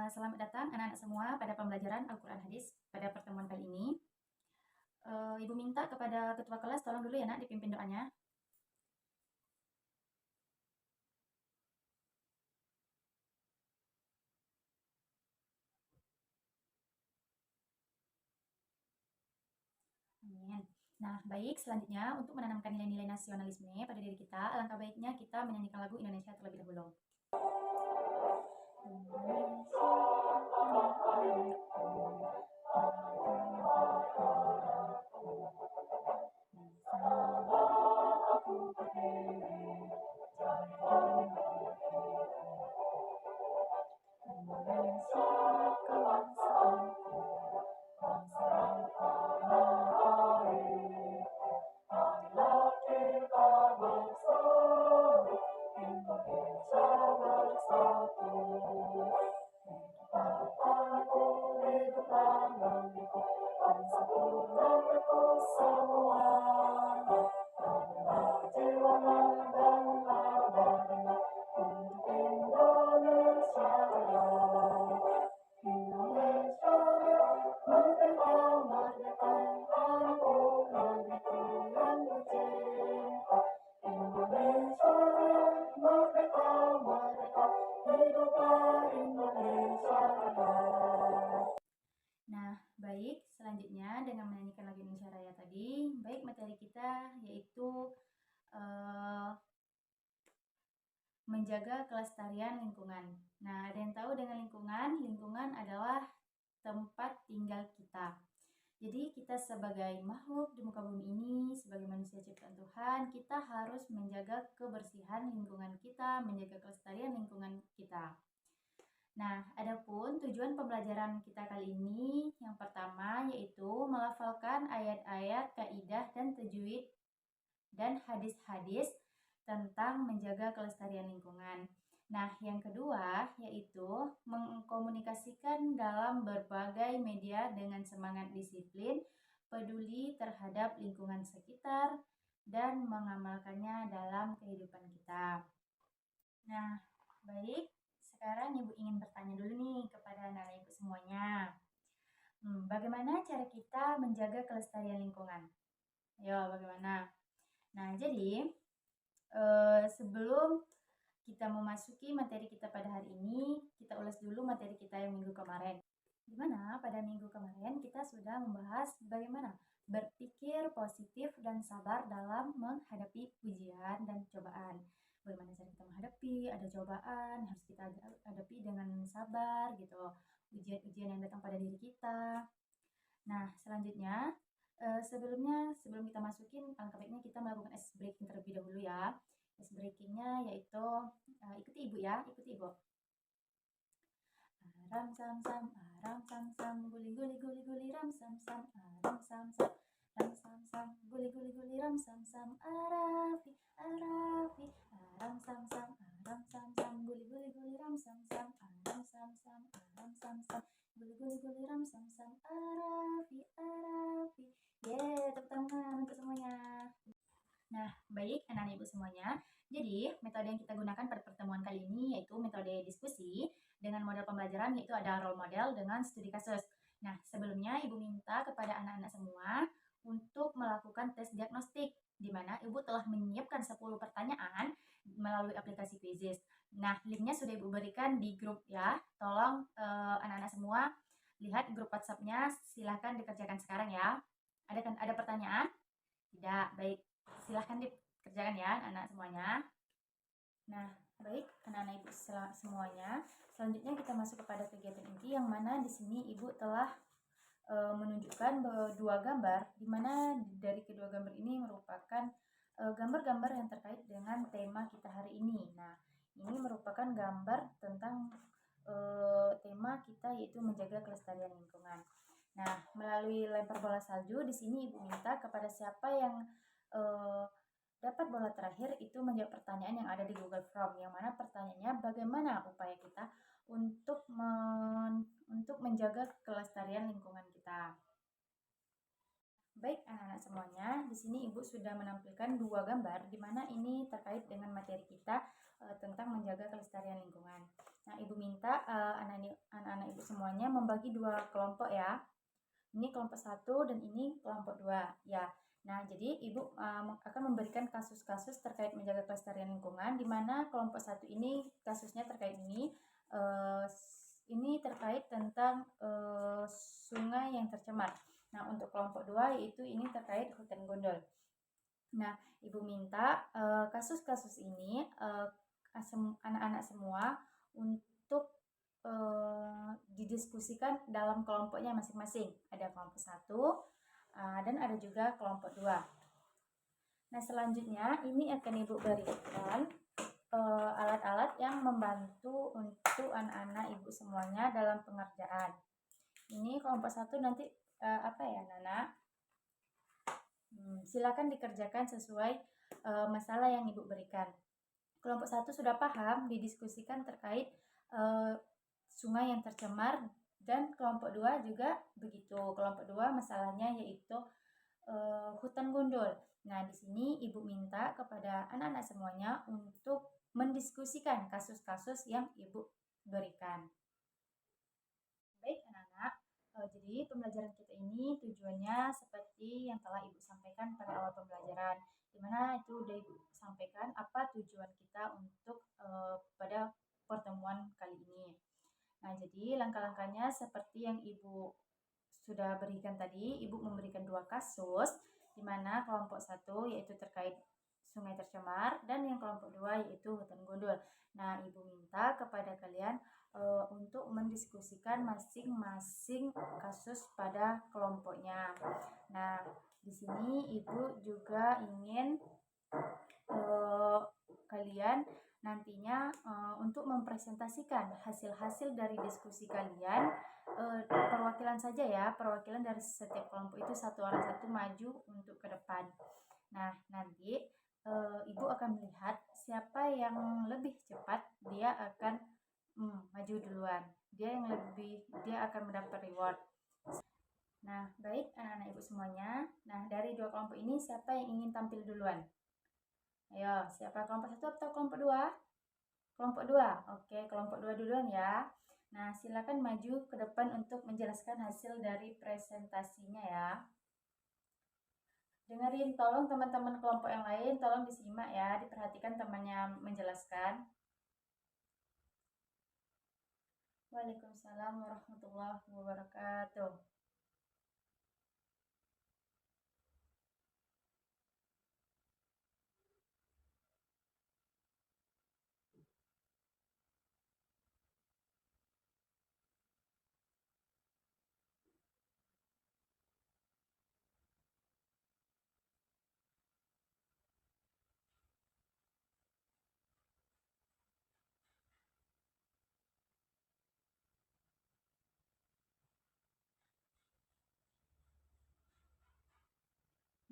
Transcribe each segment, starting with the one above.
Selamat datang anak-anak semua pada pembelajaran Al-Quran Hadis pada pertemuan kali ini. Ibu minta kepada ketua kelas tolong dulu ya nak dipimpin doanya. Amin. Nah, baik, selanjutnya untuk menanamkan nilai-nilai nasionalisme pada diri kita, alangkah baiknya kita menyanyikan lagu Indonesia terlebih dahulu. Nah, baik, selanjutnya dengan menyanyikan lagu Indonesia Raya tadi, baik materi kita yaitu menjaga kelestarian lingkungan. Nah, ada yang tahu dengan lingkungan? Lingkungan adalah tempat tinggal kita. Jadi kita sebagai makhluk di muka bumi ini, sebagai manusia ciptaan Tuhan, kita harus menjaga kebersihan lingkungan kita, menjaga kelestarian lingkungan kita. Nah, adapun tujuan pembelajaran kita kali ini yang pertama yaitu melafalkan ayat-ayat, kaidah dan tajwid dan hadis-hadis tentang menjaga kelestarian lingkungan. Nah, yang kedua yaitu mengkomunikasikan dalam berbagai media dengan semangat disiplin, peduli terhadap lingkungan sekitar, dan mengamalkannya dalam kehidupan kita. Nah, baik. Sekarang Ibu ingin bertanya dulu nih kepada anak-anak Ibu semuanya. Bagaimana cara kita menjaga kelestarian lingkungan? Ayo, bagaimana? Nah, jadi sebelum kita memasuki materi kita pada hari ini, kita ulas dulu materi kita yang minggu kemarin. Di mana pada minggu kemarin kita sudah membahas bagaimana berpikir positif dan sabar dalam menghadapi ujian dan cobaan. Bagaimana cara kita menghadapi, ada cobaan, harus kita hadapi dengan sabar gitu. Ujian-ujian yang datang pada diri kita. Nah, selanjutnya sebelum kita masukin, alangkah baiknya kita melakukan ice breaking terlebih dahulu ya. Ice breakingnya yaitu ikuti Ibu ya, ikuti Ibu. Aram sam sam, aram sam sam, guli guli guli guli ram sam sam, aram sam sam, ram sam sam, guli guli guli ram sam sam, arafi arafi, aram sam sam, aram sam sam, guli guli guli ram sam sam, aram sam sam, aram sam sam, guli guli guli ram sam sam, arafi arafi. Tepuk tangan untuk semuanya. Nah, baik anak-anak Ibu semuanya. Jadi, metode yang kita gunakan pada pertemuan kali ini yaitu metode diskusi dengan model pembelajaran yaitu ada role model dengan studi kasus. Nah, sebelumnya Ibu minta kepada anak-anak semua untuk melakukan tes diagnostik di mana Ibu telah menyiapkan 10 pertanyaan melalui aplikasi Quizizz. Nah, linknya sudah Ibu berikan di grup ya. Tolong anak-anak semua lihat grup WhatsApp-nya, silahkan dikerjakan sekarang ya. Ada pertanyaan? Tidak, baik. Silahkan dikerjakan ya anak-anak semuanya. Nah, baik anak-anak Ibu semuanya. Selanjutnya kita masuk kepada kegiatan inti yang mana di sini Ibu telah menunjukkan dua gambar di mana dari kedua gambar ini merupakan gambar-gambar yang terkait dengan tema kita hari ini. Nah, ini merupakan gambar tentang tema kita yaitu menjaga kelestarian lingkungan. Nah, melalui lempar bola salju di sini Ibu minta kepada siapa yang dapat bola terakhir itu menjawab pertanyaan yang ada di Google Form, yang mana pertanyaannya bagaimana upaya kita untuk menjaga kelestarian lingkungan kita. Baik anak-anak semuanya, di sini Ibu sudah menampilkan dua gambar di mana ini terkait dengan materi kita tentang menjaga kelestarian lingkungan. Nah, Ibu minta anak-anak Ibu semuanya membagi dua kelompok ya. Ini kelompok 1 dan ini kelompok 2 ya. Nah, jadi Ibu akan memberikan kasus-kasus terkait menjaga kelestarian lingkungan, di mana kelompok 1 ini kasusnya terkait ini terkait tentang sungai yang tercemar. Nah, untuk kelompok 2 yaitu ini terkait hutan gondol. Nah, Ibu minta kasus-kasus ini anak-anak semua untuk didiskusikan dalam kelompoknya masing-masing. Ada kelompok 1 dan ada juga kelompok 2. Nah, selanjutnya ini akan Ibu berikan alat-alat yang membantu untuk anak-anak Ibu semuanya dalam pengerjaan. Ini kelompok 1 nanti apa ya, Nana? Silakan dikerjakan sesuai masalah yang Ibu berikan. Kelompok 1 sudah paham, didiskusikan terkait sungai yang tercemar, dan kelompok 2 juga begitu. Kelompok 2 masalahnya yaitu hutan gondol. Nah, di sini Ibu minta kepada anak-anak semuanya untuk mendiskusikan kasus-kasus yang Ibu berikan. Baik anak-anak, jadi pembelajaran kita ini tujuannya seperti yang telah Ibu sampaikan pada awal pembelajaran, di mana itu sudah Ibu sampaikan apa tujuan kita untuk pada pertemuan kali ini. Nah, jadi langkah-langkahnya seperti yang Ibu sudah berikan tadi. Ibu memberikan dua kasus, di mana kelompok 1 yaitu terkait sungai tercemar, dan yang kelompok 2 yaitu hutan gondol. Nah, Ibu minta kepada kalian untuk mendiskusikan masing-masing kasus pada kelompoknya. Nah, di sini Ibu juga ingin kalian nantinya untuk mempresentasikan hasil-hasil dari diskusi kalian, perwakilan saja ya, perwakilan dari setiap kelompok itu satu orang satu maju untuk ke depan. Nah, nanti Ibu akan melihat siapa yang lebih cepat, dia akan maju duluan. Dia akan mendapat reward. Nah, baik anak-anak Ibu semuanya. Nah, dari dua kelompok ini siapa yang ingin tampil duluan? Ayo, siapa kelompok 1 atau kelompok 2? Kelompok 2. Oke, kelompok 2 duluan ya. Nah, silakan maju ke depan untuk menjelaskan hasil dari presentasinya ya. Dengerin, tolong teman-teman kelompok yang lain, tolong disimak ya, diperhatikan temannya menjelaskan. Waalaikumsalam warahmatullahi wabarakatuh.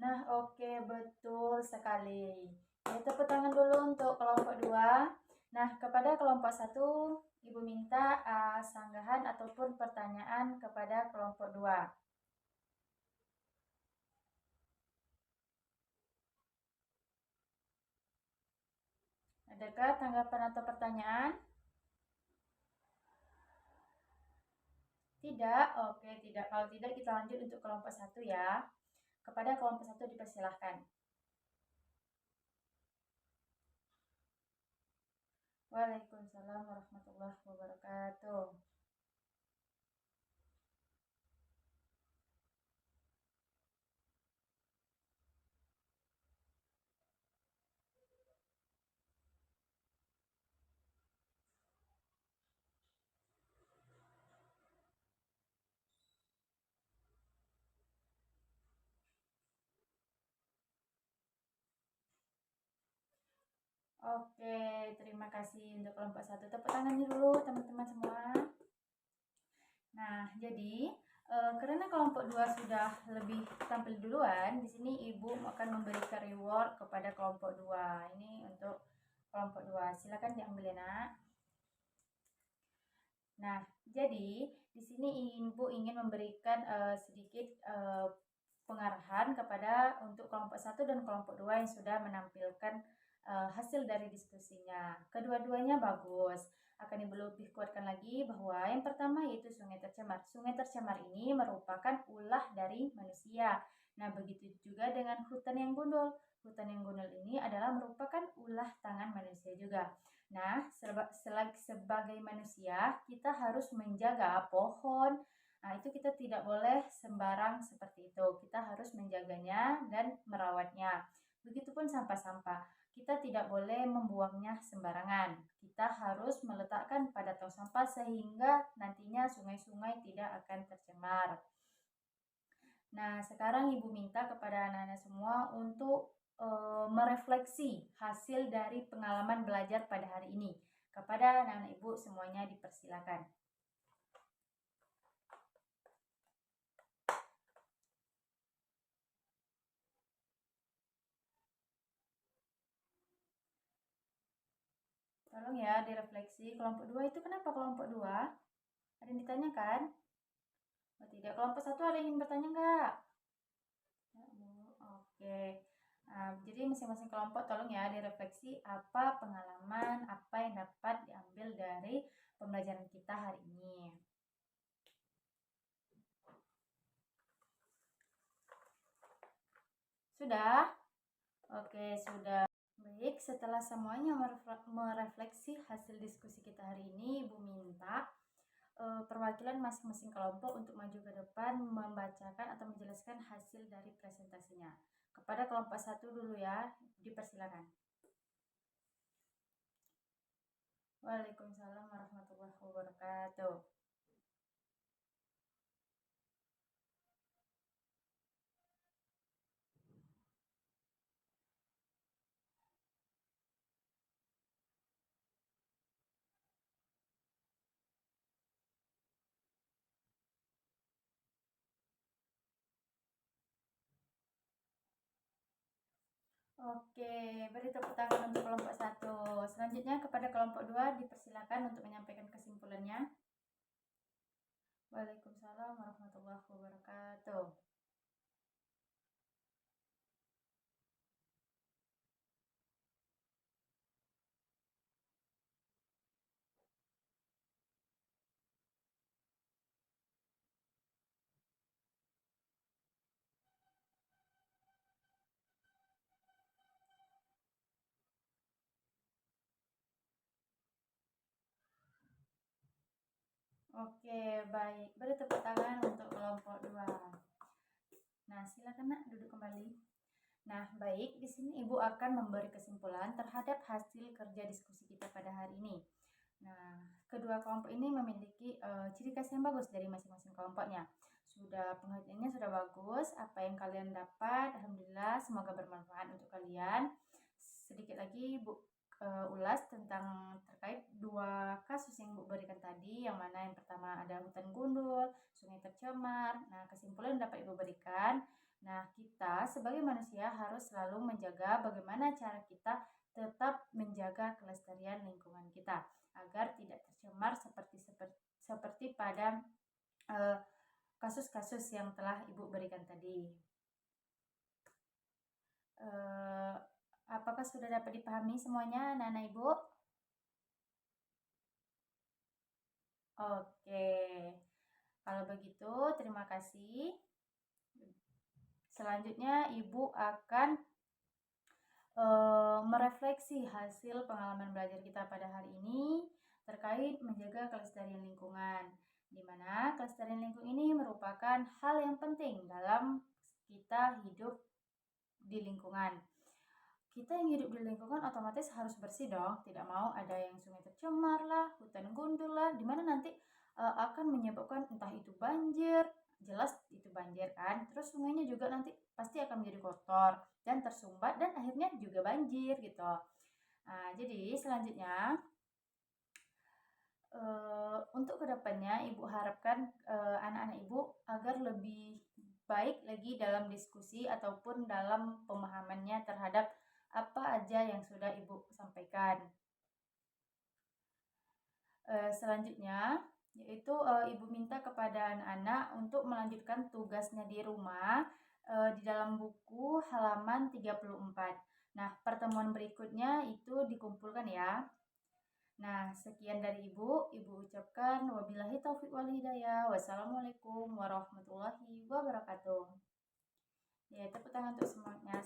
Nah, oke, betul sekali. Ya, tepuk tangan dulu untuk kelompok 2. Nah, kepada kelompok 1, Ibu minta sanggahan ataupun pertanyaan kepada kelompok 2. Adakah tanggapan atau pertanyaan? Tidak? Oke, tidak. Kalau tidak, kita lanjut untuk kelompok 1 ya. Kepada kelompok 1 dipersilahkan. Waalaikumsalam warahmatullahi wabarakatuh. Oke, terima kasih untuk kelompok 1. Tepuk tangan dulu teman-teman semua. Nah, jadi karena kelompok 2 sudah lebih tampil duluan, di sini Ibu akan memberikan reward kepada kelompok 2. Ini untuk kelompok 2. Silakan diambil ya, Nak. Nah, jadi di sini Ibu ingin memberikan sedikit pengarahan kepada untuk kelompok 1 dan kelompok 2 yang sudah menampilkan hasil dari diskusinya. Kedua-duanya bagus. Akan Ibu lebih kuatkan lagi bahwa yang pertama yaitu sungai tercemar. Sungai tercemar ini merupakan ulah dari manusia. Nah, begitu juga dengan hutan yang gundul. Hutan yang gundul ini adalah merupakan ulah tangan manusia juga. Nah, sebagai manusia, kita harus menjaga pohon. Nah, itu kita tidak boleh sembarang seperti itu. Kita harus menjaganya dan merawatnya. Begitupun sampah-sampah. Kita tidak boleh membuangnya sembarangan. Kita harus meletakkan pada tong sampah sehingga nantinya sungai-sungai tidak akan tercemar. Nah, sekarang Ibu minta kepada anak-anak semua untuk merefleksi hasil dari pengalaman belajar pada hari ini. Kepada anak-anak Ibu semuanya dipersilakan. Tolong ya direfleksi. Kelompok 2 itu kenapa kelompok 2? Ada yang ditanyakan? Oh tidak. Kelompok 1 ada yang ingin bertanya enggak? Ya, Bu. Oke. Nah, jadi masing-masing kelompok tolong ya direfleksi apa pengalaman, apa yang dapat diambil dari pembelajaran kita hari ini. Sudah? Oke, sudah. Baik, setelah semuanya merefleksi hasil diskusi kita hari ini, Ibu minta perwakilan masing-masing kelompok untuk maju ke depan membacakan atau menjelaskan hasil dari presentasinya. Kepada kelompok 1 dulu ya, dipersilakan. Waalaikumsalam warahmatullahi wabarakatuh. Oke, beri tepuk tangan untuk kelompok 1. Selanjutnya kepada kelompok 2 dipersilakan untuk menyampaikan kesimpulannya. Waalaikumsalam warahmatullahi wabarakatuh. Oke, baik. Beri tepuk tangan untuk kelompok 2. Nah, silakan Nak duduk kembali. Nah, baik, di sini Ibu akan memberi kesimpulan terhadap hasil kerja diskusi kita pada hari ini. Nah, kedua kelompok ini memiliki ciri khas yang bagus dari masing-masing kelompoknya. Sudah pengertiannya sudah bagus, apa yang kalian dapat, alhamdulillah, semoga bermanfaat untuk kalian. Sedikit lagi Bu ulas tentang terkait dua kasus yang Bu berikan tadi, yang mana yang pertama ada hutan gundul, sungai tercemar. Nah, kesimpulan yang dapat Ibu berikan, nah kita sebagai manusia harus selalu menjaga bagaimana cara kita tetap menjaga kelestarian lingkungan kita agar tidak tercemar seperti pada kasus-kasus yang telah Ibu berikan tadi. Apakah sudah dapat dipahami semuanya anak-anak Ibu? Oke, kalau begitu terima kasih. Selanjutnya Ibu akan merefleksi hasil pengalaman belajar kita pada hari ini terkait menjaga kelestarian lingkungan, di mana kelestarian lingkungan ini merupakan hal yang penting dalam kita hidup di lingkungan. Kita yang hidup di lingkungan otomatis harus bersih dong, tidak mau ada yang sungai tercemar lah, hutan gundul lah, di mana nanti akan menyebabkan entah itu banjir, jelas itu banjir kan, terus sungainya juga nanti pasti akan menjadi kotor dan tersumbat dan akhirnya juga banjir gitu. Nah, jadi selanjutnya untuk kedepannya Ibu harapkan anak-anak Ibu agar lebih baik lagi dalam diskusi ataupun dalam pemahamannya terhadap apa aja yang sudah Ibu sampaikan. Selanjutnya yaitu Ibu minta kepada anak-anak untuk melanjutkan tugasnya di rumah di dalam buku halaman 34. Nah, pertemuan berikutnya itu dikumpulkan ya. Nah, sekian dari Ibu. Ibu ucapkan wabillahi taufik wal hidayah. Wassalamualaikum warahmatullahi wabarakatuh. Ya, tepuk tangan untuk semuanya.